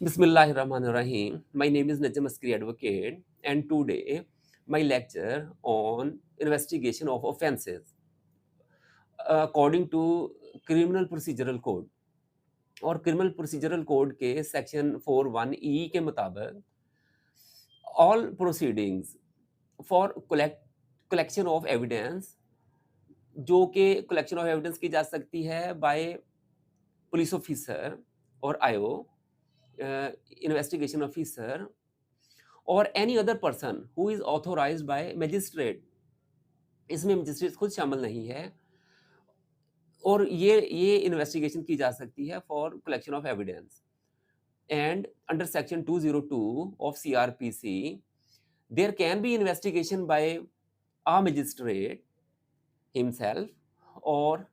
Bismillahirrahmanirrahim. My name is Najam Askari Advocate, and today my lecture on investigation of offences according to Criminal Procedural Code और criminal procedural code के section 41E के मुताबिक all proceedings for collection of evidence जो कि collection of evidence की जा सकती है बाय पुलिस ऑफिसर और आईओ इन्वेस्टिगेशन ऑफिसर और any other person who is authorized by magistrate. इसमें मजिस्ट्रेट खुद शामिल नहीं है और ये इन्वेस्टिगेशन की जा सकती है for collection of evidence and under section 202 of CrPC there can be investigation by a magistrate himself और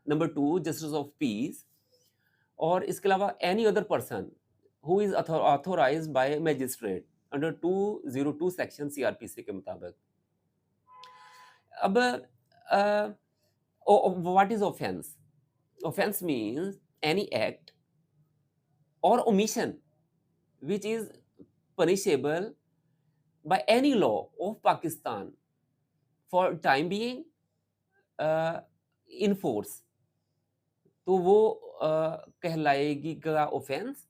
नंबर 2 जस्टिस ऑफ पीस और इसके अलावा any other person who is authorized by magistrate under 202 section CrPC के मुताबिक। अब what is offence? Offence means any act or omission which is punishable by any law of Pakistan for time being in force, तो वो कहलाएगी का offence.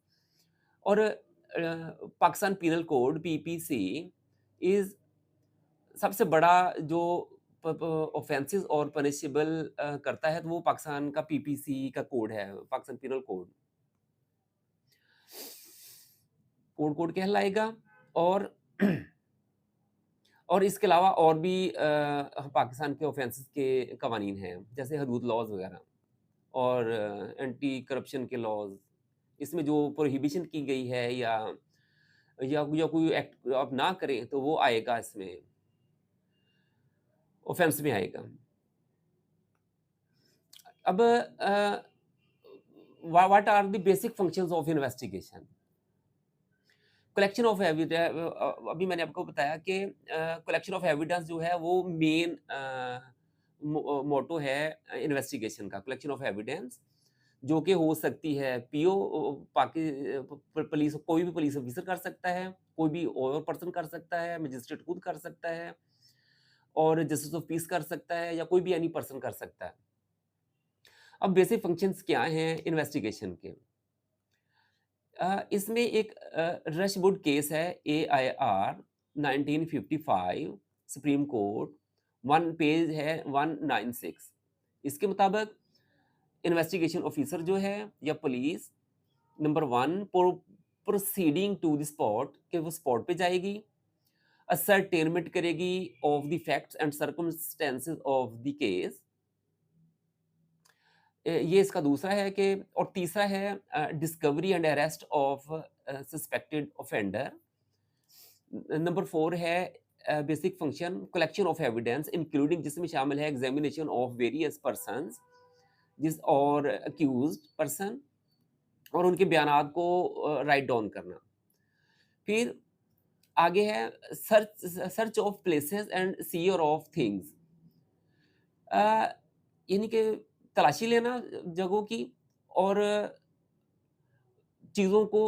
और Pakistan penal code PPC is सबसे बड़ा जो ऑफेंसेस और पनिशेबल करता है, तो वो पाकिस्तान का पीपीसी का कोड है, पाकिस्तान पीनल कोड कोड कहलाएगा। और और इसके अलावा और भी पाकिस्तान के ऑफेंसेस के कवानीन हैं, जैसे हदूद लॉज वगैरह और एंटी करप्शन के लॉज। इसमें जो प्रोहिबिशन की गई है या कोई एक्ट आप ना करें तो वो आएगा, इसमें ऑफेंस में आएगा। अब what are the basic functions of investigation? Collection of evidence, अभी मैंने आपको बताया कि कलेक्शन ऑफ एविडेंस जो है वो मेन मोटो है इन्वेस्टिगेशन का, कलेक्शन ऑफ एविडेंस, जो कि हो सकती है पीओ पुलिस, कोई भी पुलिस ऑफिसर कर सकता है, कोई भी और पर्सन कर सकता है, मजिस्ट्रेट खुद कर सकता है और जस्टिस ऑफ पीस कर सकता है, या कोई भी एनी पर्सन कर सकता है। अब बेसिक फंक्शंस क्या हैं इन्वेस्टिगेशन के? इसमें एक रशवुड केस है, AIR 1955 सुप्रीम कोर्ट, 1 पेज है 196। इसके मुताबिक इन्वेस्टिगेशन ऑफिसर जो है या police, number 1 proceeding to the spot, कि वो स्पॉट पे जाएगी, असरटेनमेंट करेगी of the facts and circumstances of the case. ये इसका दूसरा है कि, और तीसरा है discovery and arrest of suspected offender. Number 4 है basic function collection of evidence including, जिसमें शामिल है एग्जामिनेशन ऑफ वेरियस पर्संस जिस और अक्यूज्ड पर्सन और उनके बयानात को राइट डाउन करना। फिर आगे है search of places and seizure of things, यानी कि तलाशी लेना जगहों की और चीज़ों को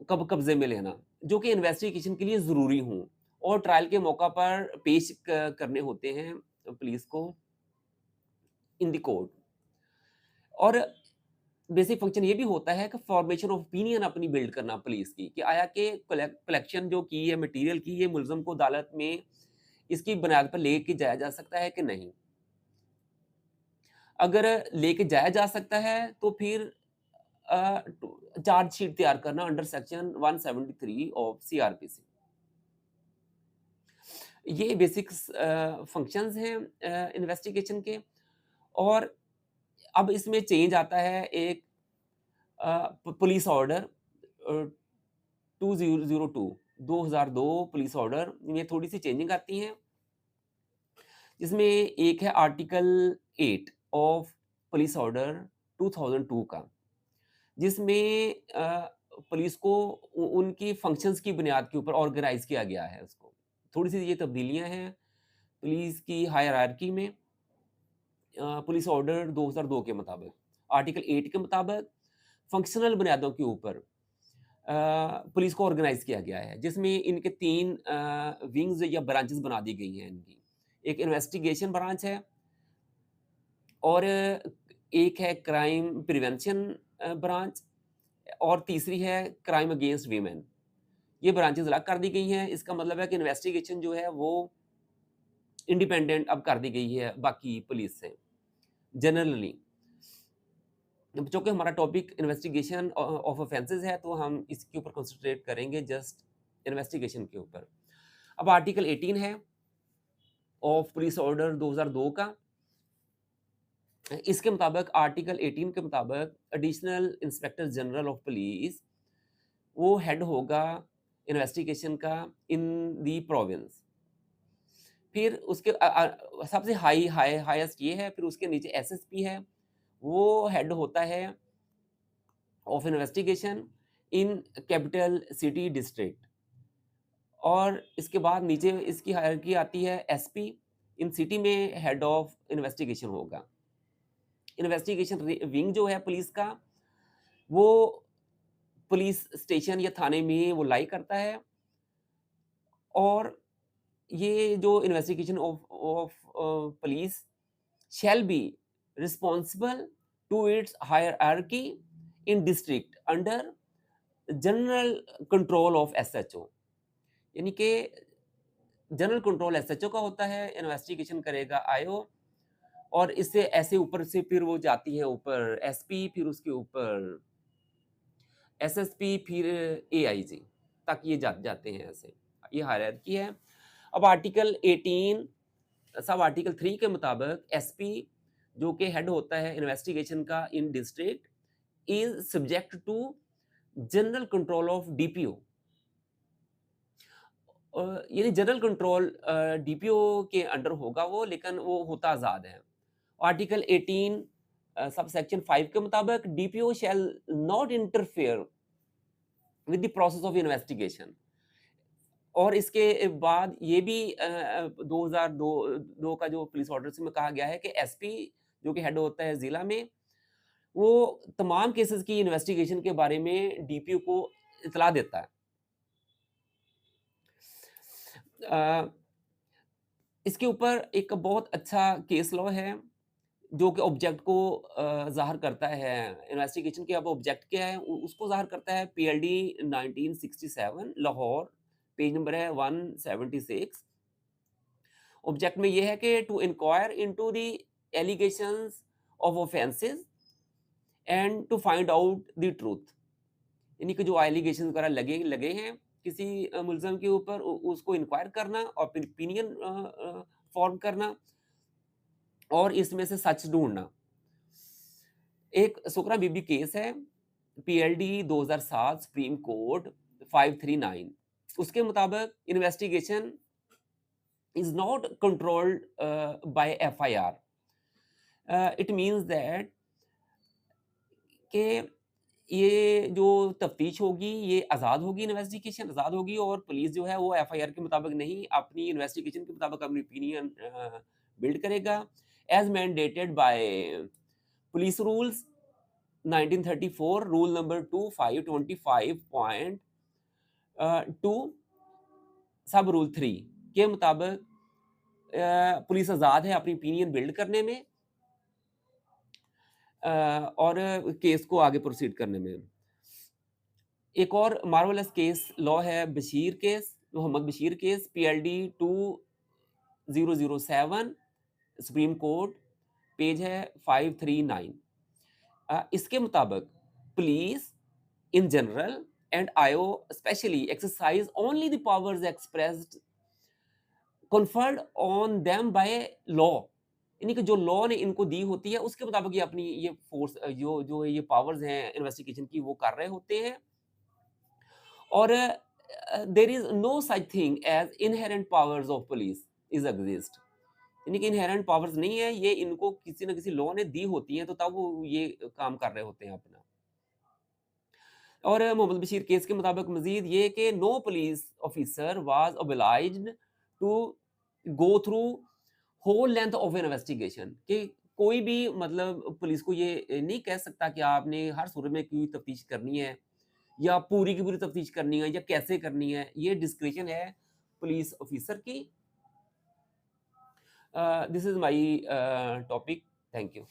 कब्जे में लेना जो कि इन्वेस्टिगेशन के लिए ज़रूरी हों और ट्रायल के मौका पर पेश करने होते हैं पुलिस को इन द कोर्ट। और बेसिक फंक्शन ये भी होता है कि फॉर्मेशन ऑफ ओपिनियन अपनी बिल्ड करना पुलिस की, कि आया कि कलेक्शन जो की है मटेरियल की, ये मुलजम को अदालत में इसकी बुनियाद पर लेके जाया जा सकता है कि नहीं। अगर लेके जाया जा सकता है तो फिर चार्जशीट तैयार करना अंडर सेक्शन 173 ऑफ सीआरपीसी। ये बेसिक फंक्शंस हैं इन्वेस्टिगेशन के। और अब इसमें चेंज आता है एक पुलिस ऑर्डर 2002 2002 पुलिस ऑर्डर में थोड़ी सी चेंजिंग आती हैं, जिसमें एक है आर्टिकल 8 ऑफ पुलिस ऑर्डर 2002 का, जिसमें पुलिस को उनकी फंक्शंस की बुनियाद के ऊपर ऑर्गेनाइज किया गया है उसको। थोड़ी सी ये तब्दीलियां हैं पुलिस की हायरार्की में। पुलिस ऑर्डर 2002 के मुताबिक आर्टिकल 8 के मुताबिक फंक्शनल बुनियादों के ऊपर पुलिस को ऑर्गेनाइज़ किया गया है, जिसमें इनके 3 विंग्स या ब्रांचेज़ बना दी गई हैं इनकी। एक इन्वेस्टिगेशन ब्रांच है और एक है क्राइम प्रिवेंशन ब्रांच और तीसरी है क्राइम अगेंस्ट वीमेन। ये ब्रांचेज़ अलग कर दी गई हैं। इसका मतलब है कि इन्वेस्टिगेशन जो है वो इंडिपेंडेंट अब कर दी गई है बाकी पुलिस से, जनरली। अब चूँकि हमारा टॉपिक इन्वेस्टिगेशन ऑफ ऑफेंसेस है, तो हम इसके ऊपर कंसंट्रेट करेंगे जस्ट इन्वेस्टिगेशन के ऊपर। अब आर्टिकल 18 है ऑफ पुलिस ऑर्डर 2002 का। इसके मुताबिक आर्टिकल 18 के मुताबिक additional inspector general of police वो हेड होगा इन्वेस्टिगेशन का इन दी प्रोविंस। फिर उसके सबसे हाईएस्ट ये है, फिर उसके नीचे एसएसपी है, वो हेड होता है of investigation in capital city district. और इसके बाद नीचे इसकी हायरार्की आती है एसपी, इन सिटी में हेड ऑफ इन्वेस्टिगेशन होगा। इन्वेस्टिगेशन विंग जो है पुलिस का, वो पुलिस स्टेशन या थाने में वो लाई करता है और ये जो investigation of of police shall be responsible to its hierarchy in district under general control of SHO. यानी कि जनरल कंट्रोल एसएचओ का होता है, इन्वेस्टिगेशन करेगा आईओ और इससे ऐसे ऊपर से फिर वो जाती है ऊपर एसपी, फिर उसके ऊपर एसएसपी, फिर एआईजी तक ये जाते हैं ऐसे। ये हायरार्की है। अब आर्टिकल 18 सब आर्टिकल 3 के मुताबिक एसपी जो कि हेड होता है इन्वेस्टिगेशन का in district is subject to general control of DPO. यानी जनरल कंट्रोल डीपीओ के अंडर होगा वो, लेकिन वो होता आज़ाद है। आर्टिकल 18 सब सेक्शन 5 के मुताबिक DPO shall not interfere with the process of investigation. और इसके बाद ये भी 2002 का जो पुलिस ऑर्डर में कहा गया है कि एसपी जो कि हेड होता है ज़िला में, वो तमाम केसेस की इन्वेस्टिगेशन के बारे में डीपीओ को इत्तला देता है। अ, इसके ऊपर एक बहुत अच्छा केस लॉ है, जो कि ऑब्जेक्ट को ज़ाहिर करता है। इन्वेस्टिगेशन के अब ऑब्जेक्ट क्या है, उ उसको ज़ाहिर करता है पीएलडी 1967 लाहौर, पेज नंबर है 176। ऑब्जेक्ट में ये है कि to inquire into the allegations of offences and to find out the truth. यानी कि जो एलिगेशन वगैरह लगे लगे हैं किसी मुलज़म के ऊपर, उसको इंक्वायर करना और फिर ओपिनियन फॉर्म करना और इसमें से सच ढूंढना। एक सुकरा बीबी केस है, पीएलडी 2007 सुप्रीम कोर्ट 539। उसके मुताबिक investigation is not controlled by FIR. It means that कि ये जो तफ्तीश होगी ये आज़ाद होगी, इन्वेस्टिगेशन आज़ाद होगी और पुलिस जो है वो एफआईआर के मुताबिक नहीं, अपनी इन्वेस्टिगेशन के मुताबिक अपनी ओपिनियन बिल्ड करेगा as mandated by police rules 1934, rule number 2525.2 sub rule 3 के मुताबिक पुलिस आज़ाद है अपनी ओपिनियन बिल्ड करने में और केस को आगे प्रोसीड करने में। एक और मार्वलस केस लॉ है Bashir case, Mohammad Bashir case, PLD 2007 supreme court, page है 539। इसके मुताबिक police in general and IO specially exercise only the powers expressed conferred on them by law. यानी कि जो लॉ ने इनको दी होती है उसके मुताबिक ये अपनी ये फोर्स जो जो ये पावर्स हैं इन्वेस्टिगेशन की वो कर रहे होते हैं। और there is no such thing as inherent powers of police is exist. यानी कि इनहेरेंट पावर्स नहीं है, ये इनको किसी ना किसी लॉ ने दी होती हैं, तो तब वो ये काम कर रहे होते हैं अपना। और मोहम्मद बशीर केस के मुताबिक मजीद ये कि no police officer was obliged to go through whole length of investigation, कि कोई भी मतलब पुलिस को ये नहीं कह सकता कि आपने हर सूरत में क्यों तफ्तीश करनी है या पूरी की पूरी तफ्तीश करनी है या कैसे करनी है, ये डिस्क्रिशन है पुलिस ऑफिसर की। This is my topic. Thank you.